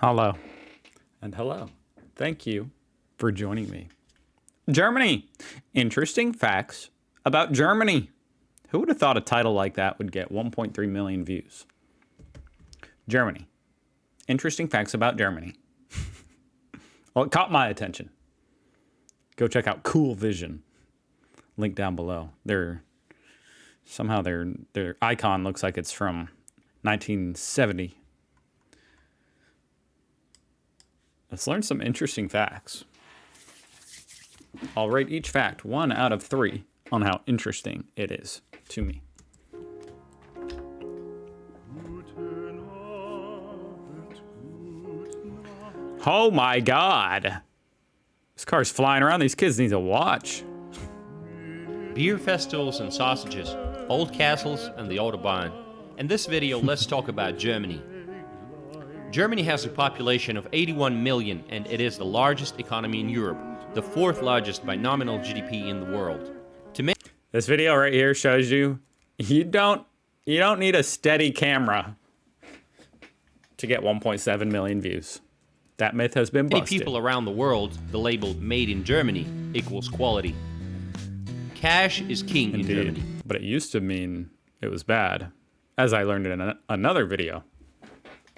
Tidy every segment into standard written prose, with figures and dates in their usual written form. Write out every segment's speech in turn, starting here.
Hello. And hello. Thank you for joining me. Germany. Interesting facts about Germany. Who would have thought a title like that would get 1.3 million views? Germany. Interesting facts about Germany. Well, it caught my attention. Go check out Cool Vision. Link down below. Somehow their icon looks like it's from 1970. Let's learn some interesting facts. I'll rate each fact 1 out of 3 on how interesting it is to me. Oh my God. This car's flying around. These kids need a watch. Beer festivals and sausages, old castles and the Autobahn. In this video, let's talk about Germany. Germany has a population of 81 million and it is the largest economy in Europe, the 4th largest by nominal GDP in the world. This video right here shows you don't need a steady camera to get 1.7 million views. That myth has been busted. Many people around the world, the label "Made in Germany" equals quality. Cash is king in Germany. But it used to mean it was bad, as I learned in another video.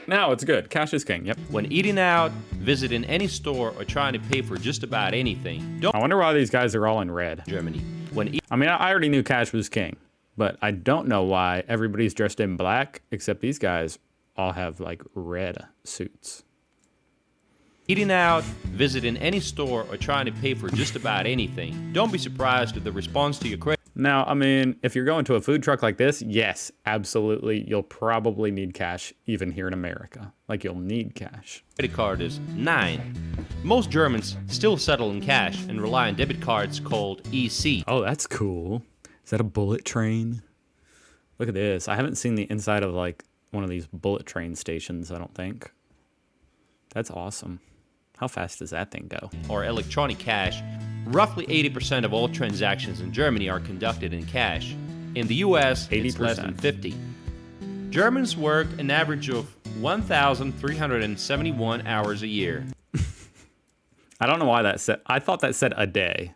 Now it's good. Cash is king, yep. When eating out, visiting any store, or trying to pay for just about anything, I wonder why these guys are all in red. Germany. I mean, I already knew cash was king, but I don't know why everybody's dressed in black, except these guys all have like red suits. Eating out, visiting any store, or trying to pay for just about anything, don't be surprised if the response to your credit. Now, I mean, if you're going to a food truck like this, yes, absolutely, you'll probably need cash, even here in America. Like, you'll need cash. Credit card is 9. Most Germans still settle in cash and rely on debit cards called EC. Oh, that's cool. Is that a bullet train? Look at this. I haven't seen the inside of, like, one of these bullet train stations, I don't think. That's awesome. How fast does that thing go? Or electronic cash. Roughly 80% of all transactions in Germany are conducted in cash. In the US, 80%. It's less than 50. Germans work an average of 1,371 hours a year. I don't know why that said, I thought that said a day.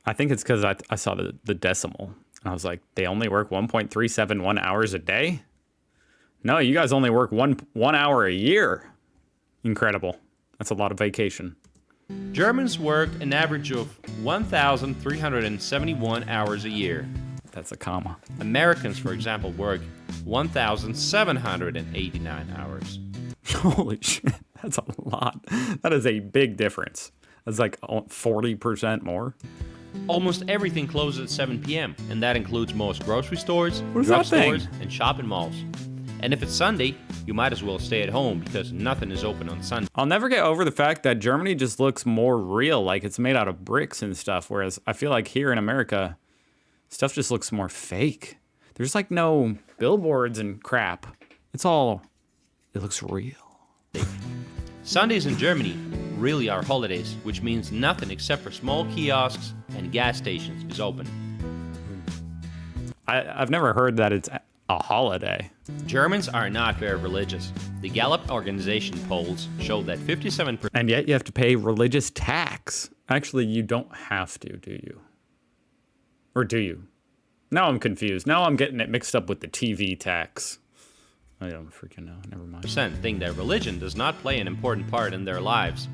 I think it's because I saw the decimal. And I was like, they only work 1.371 hours a day? No, you guys only work one hour a year. Incredible. That's a lot of vacation. Germans work an average of 1,371 hours a year. That's a comma. Americans, for example, work 1,789 hours. Holy shit, that's a lot. That is a big difference. That's like 40% more. Almost everything closes at 7 p.m., and that includes most grocery stores, drugstores, and shopping malls. And if it's Sunday, you might as well stay at home because nothing is open on Sunday. I'll never get over the fact that Germany just looks more real, like it's made out of bricks and stuff, whereas I feel like here in America, stuff just looks more fake. There's like no billboards and crap. It looks real. Sundays in Germany really are holidays, which means nothing except for small kiosks and gas stations is open. I've never heard that it's a holiday. Germans are not very religious. The Gallup organization polls show that 57%. And yet you have to pay religious tax. Actually, you don't have to, do you? Or do you? Now I'm confused. Now I'm getting it mixed up with the TV tax. I don't freaking know. Never mind. Think that religion does not play an important part in their lives.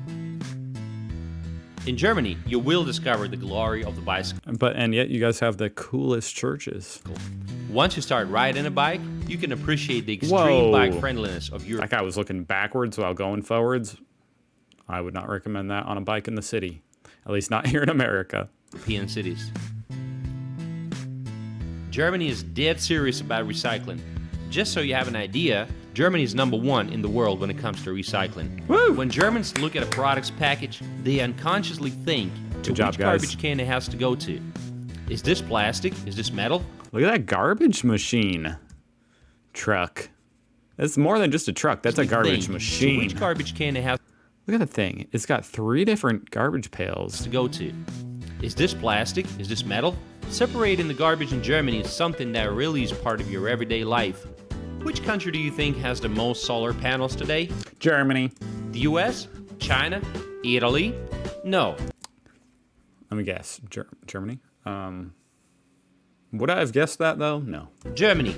In Germany, you will discover the glory of the bicycle. And yet you guys have the coolest churches. Once you start riding a bike, you can appreciate the extreme bike friendliness of Europe. That guy was looking backwards while going forwards. I would not recommend that on a bike in the city. At least not here in America. European cities. Germany is dead serious about recycling. Just so you have an idea, Germany is #1 in the world when it comes to recycling. Woo! When Germans look at a product's package, they unconsciously think to which garbage can it has to go to. Is this plastic? Is this metal? Look at that garbage machine truck. It's more than just a truck. That's a garbage machine. To which garbage can it has Look at the thing. It's got 3 different garbage pails to go to. Is this plastic? Is this metal? Separating the garbage in Germany is something that really is part of your everyday life. Which country do you think has the most solar panels today? Germany. The US? China? Italy? No. Let me guess. Germany? Would I have guessed that, though? No. Germany.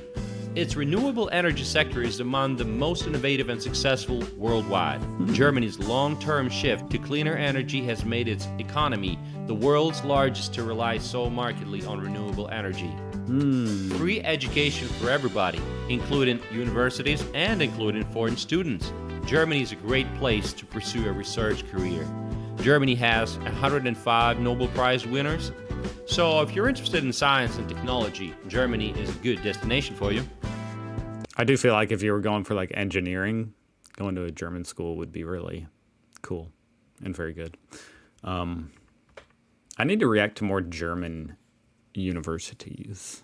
Its renewable energy sector is among the most innovative and successful worldwide. Germany's long-term shift to cleaner energy has made its economy the world's largest to rely so markedly on renewable energy. Free education for everybody, including universities and including foreign students. Germany is a great place to pursue a research career. Germany has 105 Nobel Prize winners. So if you're interested in science and technology, Germany is a good destination for you. I do feel like if you were going for like engineering, going to a German school would be really cool and very good. I need to react to more German universities.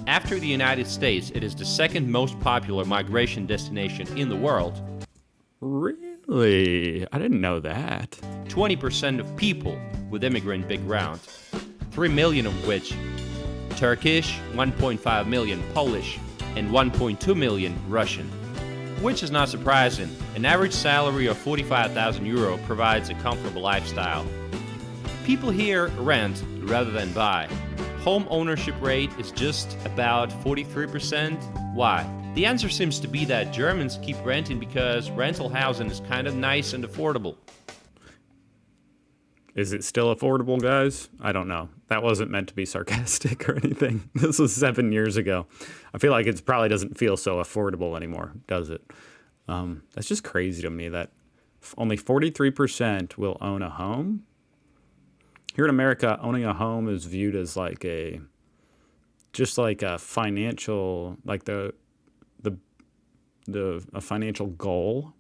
After the United States, it is the second most popular migration destination in the world. Really? I didn't know that. 20% of people with immigrant background, 3 million of which Turkish, 1.5 million Polish, and 1.2 million Russian. Which is not surprising. An average salary of 45,000 euro provides a comfortable lifestyle. People here rent rather than buy. Home ownership rate is just about 43%. Why? The answer seems to be that Germans keep renting because rental housing is kind of nice and affordable. Is it still affordable, guys? I don't know. That wasn't meant to be sarcastic or anything. This was 7 years ago. I feel like it probably doesn't feel so affordable anymore, does it? That's just crazy to me that only 43% will own a home. Here in America, owning a home is viewed as like a financial, like a financial goal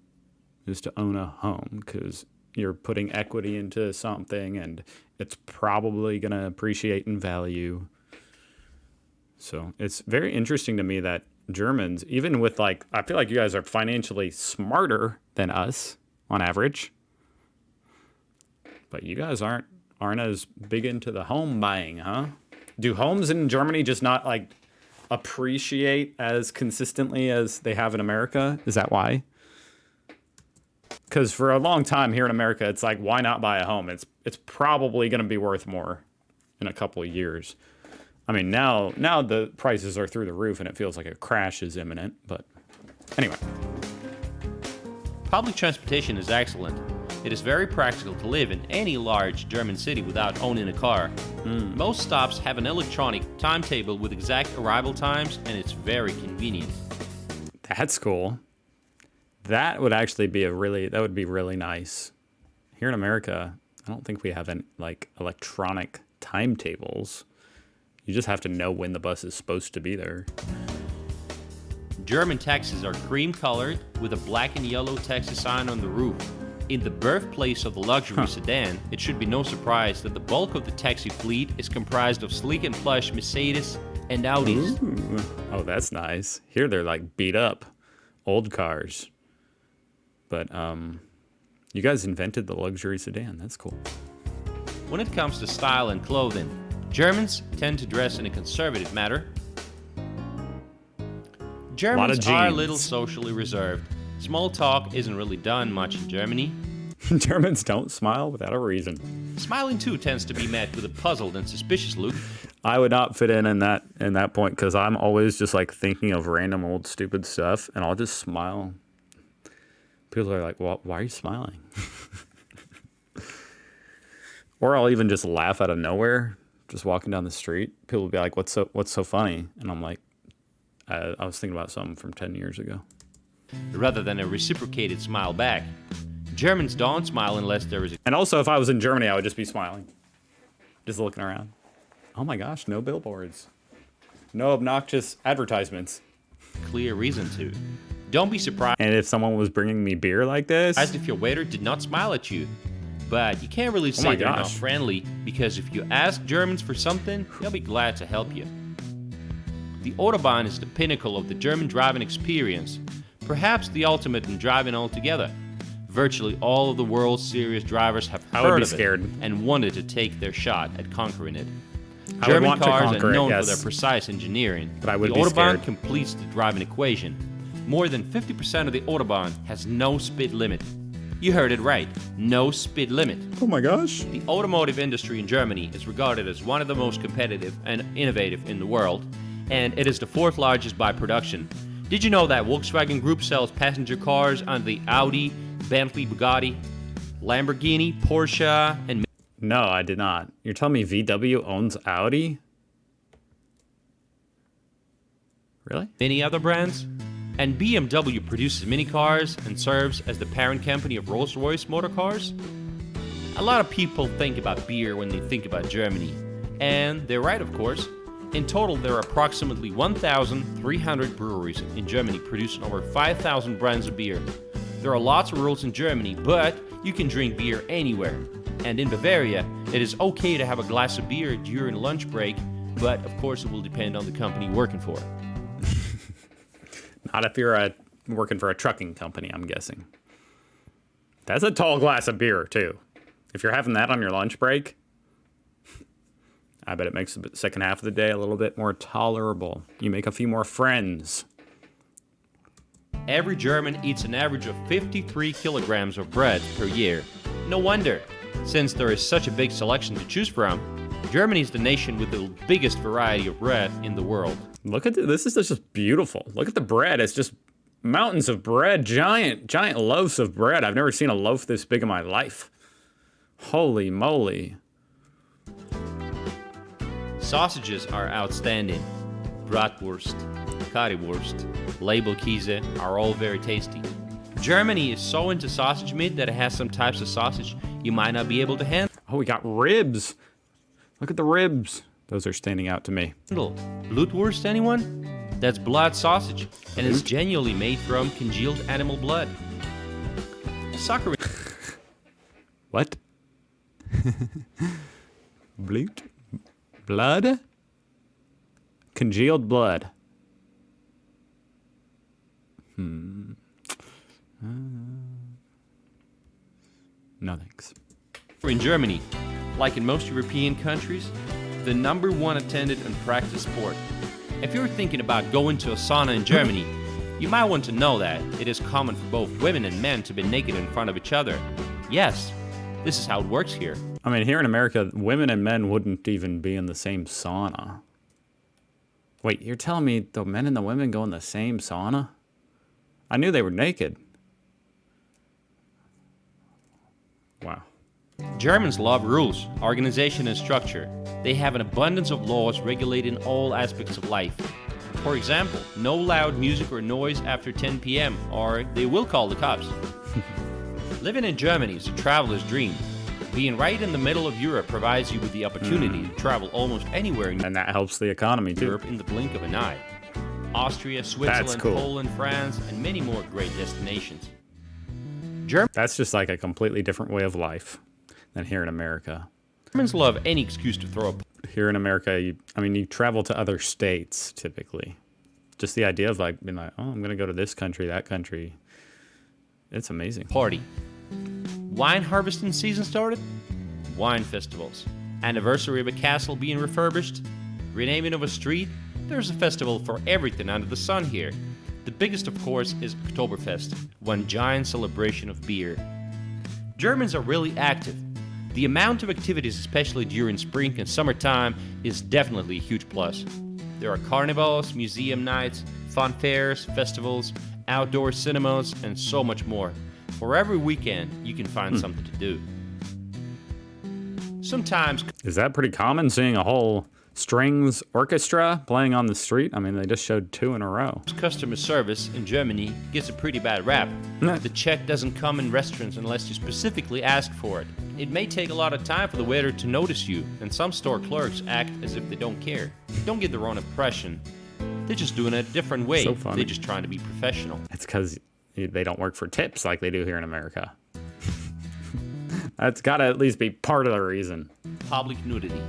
is to own a home because you're putting equity into something and it's probably going to appreciate in value. So it's very interesting to me that Germans, even with I feel like you guys are financially smarter than us on average, but you guys aren't as big into the home buying, huh? Do homes in Germany just not appreciate as consistently as they have in America? Is that why? Because for a long time here in America, it's like, why not buy a home? It's probably going to be worth more in a couple of years. I mean, now the prices are through the roof and it feels like a crash is imminent. But anyway. Public transportation is excellent. It is very practical to live in any large German city without owning a car. Most stops have an electronic timetable with exact arrival times, and it's very convenient. That's cool. That would actually be really nice. Here in America, I don't think we have any electronic timetables. You just have to know when the bus is supposed to be there. German taxis are cream colored with a black and yellow taxi sign on the roof. In the birthplace of the luxury sedan, it should be no surprise that the bulk of the taxi fleet is comprised of sleek and plush Mercedes and Audis. Ooh. Oh, that's nice. Here they're beat up old cars. But you guys invented the luxury sedan. That's cool. When it comes to style and clothing, Germans tend to dress in a conservative manner. Germans are a little socially reserved. Small talk isn't really done much in Germany. Germans don't smile without a reason. Smiling too tends to be met with a puzzled and suspicious look. I would not fit in that point because I'm always just thinking of random old stupid stuff and I'll just smile. People are like, well, why are you smiling? Or I'll even just laugh out of nowhere, just walking down the street. People will be like, what's so funny? And I'm like, I was thinking about something from 10 years ago. Rather than a reciprocated smile back. Germans don't smile unless there is a... And also, if I was in Germany, I would just be smiling. Just looking around. Oh my gosh, no billboards. No obnoxious advertisements. Clear reason to. Don't be surprised. And if someone was bringing me beer like this... As if your waiter did not smile at you. But you can't really say they're not friendly, because if you ask Germans for something, they'll be glad to help you. The Autobahn is the pinnacle of the German driving experience. Perhaps the ultimate in driving altogether. Virtually all of the world's serious drivers have heard of it and wanted to take their shot at conquering it. German cars are known for their precise engineering. But I would the Autobahn completes the driving equation. More than 50% of the Autobahn has no speed limit. You heard it right, no speed limit. Oh my gosh. The automotive industry in Germany is regarded as one of the most competitive and innovative in the world, and it is the fourth largest by production. Did you know that Volkswagen Group sells passenger cars on the Audi, Bentley, Bugatti, Lamborghini, Porsche, and No, I did not. You're telling me VW owns Audi? Really? many other brands? And BMW produces mini cars and serves as the parent company of Rolls-Royce motor cars? A lot of people think about beer when they think about Germany. And they're right, of course. In total, there are approximately 1,300 breweries in Germany producing over 5,000 brands of beer. There are lots of rules in Germany, but you can drink beer anywhere. And in Bavaria, it is okay to have a glass of beer during lunch break, but of course it will depend on the company you're working for. Not if you're working for a trucking company, I'm guessing. That's a tall glass of beer, too. If you're having that on your lunch break, I bet it makes the second half of the day a little bit more tolerable. You make a few more friends. Every German eats an average of 53 kilograms of bread per year. No wonder, since there is such a big selection to choose from. Germany is the nation with the biggest variety of bread in the world. Look at this. Is just beautiful. Look at the bread. It's just mountains of bread, giant loaves of bread. I've never seen a loaf this big in my life. Holy moly. Sausages are outstanding. Bratwurst, Currywurst, Leibelkäse are all very tasty. Germany is so into sausage meat that it has some types of sausage you might not be able to handle. Oh, we got ribs. Look at the ribs. Those are standing out to me. Blutwurst, anyone? That's blood sausage, and it's genuinely made from congealed animal blood. Soccer. What? Blood? Congealed blood. No thanks. In Germany, like in most European countries, the number one attended and practiced sport. If you're thinking about going to a sauna in Germany, you might want to know that it is common for both women and men to be naked in front of each other. Yes, this is how it works here. I mean, here in America, women and men wouldn't even be in the same sauna. Wait, you're telling me the men and the women go in the same sauna? I knew they were naked. Wow. Germans love rules, organization, and structure. They have an abundance of laws regulating all aspects of life. For example, no loud music or noise after 10 p.m. or they will call the cops. Living in Germany is a traveler's dream. Being right in the middle of Europe provides you with the opportunity to travel almost anywhere in And that helps the economy, too. Europe in the blink of an eye. Austria, Switzerland, cool. Poland, France, and many more great destinations. That's just like a completely different way of life than here in America. Germans love any excuse to throw a Here in America, you travel to other states, typically. Just the idea of like being like, oh, I'm going to go to this country, that country. It's amazing. party. Wine harvesting season started? Wine festivals. Anniversary of a castle being refurbished? Renaming of a street? There's a festival for everything under the sun here. The biggest, of course, is Oktoberfest, one giant celebration of beer. Germans are really active. The amount of activities, especially during spring and summertime, is definitely a huge plus. There are carnivals, museum nights, fun fairs, festivals, outdoor cinemas, and so much more. For every weekend, you can find something to do. Sometimes Is that pretty common, seeing a whole strings orchestra playing on the street? I mean, they just showed 2 in a row. customer service in Germany gets a pretty bad rap. The check doesn't come in restaurants unless you specifically ask for it. It may take a lot of time for the waiter to notice you, and some store clerks act as if they don't care. Don't get the wrong impression. They're just doing it a different way. So funny. They're just trying to be professional. It's because they don't work for tips like they do here in America. That's got to at least be part of the reason. Public nudity.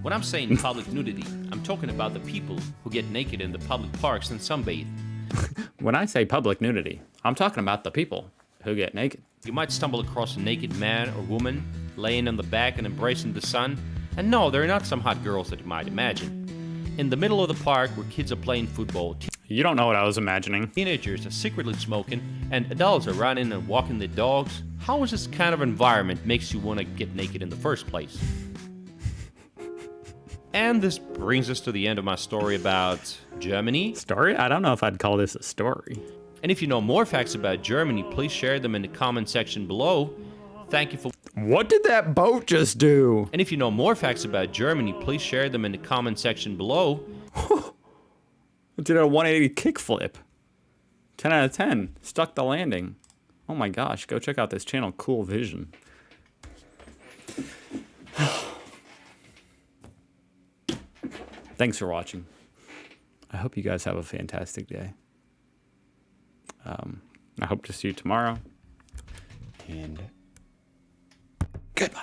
When I'm saying public nudity, I'm talking about the people who get naked in the public parks and sunbathe. When I say public nudity, I'm talking about the people who get naked. You might stumble across a naked man or woman laying on the back and embracing the sun. And no, they're not some hot girls that you might imagine. In the middle of the park where kids are playing football. You don't know what I was imagining. Teenagers are secretly smoking, and adults are running and walking their dogs. How is this kind of environment makes you want to get naked in the first place? And this brings us to the end of my story about Germany. Story? I don't know if I'd call this a story. And if you know more facts about Germany, please share them in the comment section below. Thank you for... What did that boat just do? And if you know more facts about Germany, please share them in the comment section below. It did a 180 kickflip. 10 out of 10. Stuck the landing. Oh my gosh, go check out this channel, Cool Vision. Thanks for watching. I hope you guys have a fantastic day. I hope to see you tomorrow. And goodbye.